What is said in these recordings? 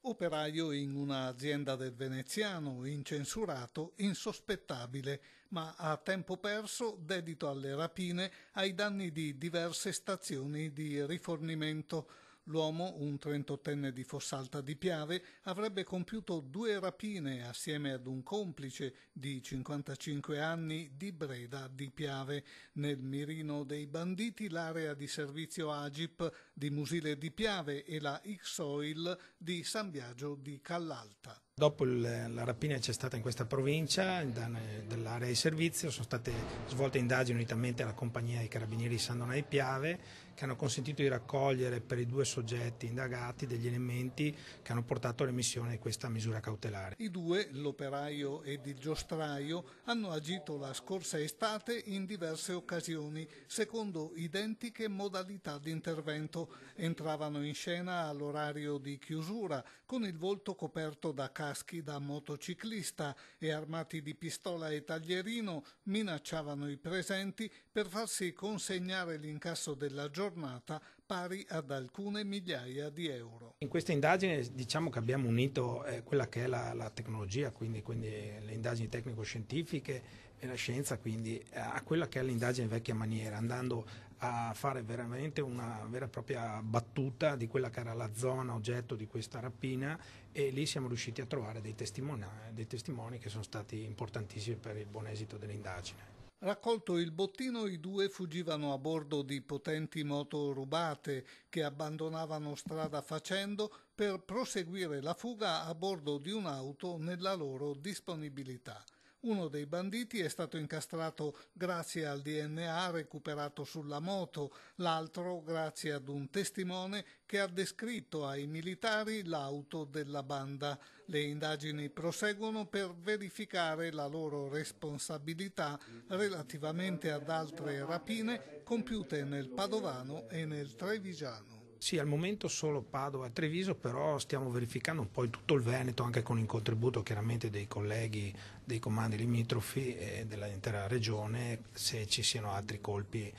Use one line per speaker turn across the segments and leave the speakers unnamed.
Operaio in un'azienda del veneziano, incensurato, insospettabile, ma a tempo perso dedito alle rapine ai danni di diverse stazioni di rifornimento. L'uomo, un 38enne di Fossalta di Piave, avrebbe compiuto 2 rapine assieme ad un complice di 55 anni di Breda di Piave. Nel mirino dei banditi l'area di servizio Agip di Musile di Piave e la X-Oil di San Biagio di Callalta.
Dopo la rapina che c'è stata in questa provincia, dell'area di servizio, sono state svolte indagini unitamente alla compagnia dei carabinieri di San Donà di Piave, che hanno consentito di raccogliere per i 2 soggetti indagati degli elementi che hanno portato all'emissione di questa misura cautelare.
I 2, l'operaio ed il giostraio, hanno agito la scorsa estate in diverse occasioni, secondo identiche modalità di intervento. Entravano in scena all'orario di chiusura, con il volto coperto da caschi da motociclista e armati di pistola e taglierino minacciavano i presenti per farsi consegnare l'incasso della giornata pari ad alcune migliaia di euro.
In questa indagine diciamo che abbiamo unito quella che è la tecnologia, quindi le indagini tecnico-scientifiche e la scienza, quindi a quella che è l'indagine vecchia maniera, andando a fare veramente una vera e propria battuta di quella che era la zona oggetto di questa rapina, e lì siamo riusciti a trovare dei testimoni che sono stati importantissimi per il buon esito dell'indagine.
Raccolto il bottino, i 2 fuggivano a bordo di potenti moto rubate che abbandonavano strada facendo per proseguire la fuga a bordo di un'auto nella loro disponibilità. Uno dei banditi è stato incastrato grazie al DNA recuperato sulla moto, l'altro grazie ad un testimone che ha descritto ai militari l'auto della banda. Le indagini proseguono per verificare la loro responsabilità relativamente ad altre rapine compiute nel Padovano e nel Trevigiano.
Sì, al momento solo Padova e Treviso, però stiamo verificando un po' in tutto il Veneto, anche con il contributo chiaramente dei colleghi dei comandi limitrofi e dell'intera regione, se ci siano altri colpi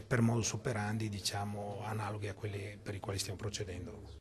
per modus operandi, diciamo, analoghi a quelli per i quali stiamo procedendo.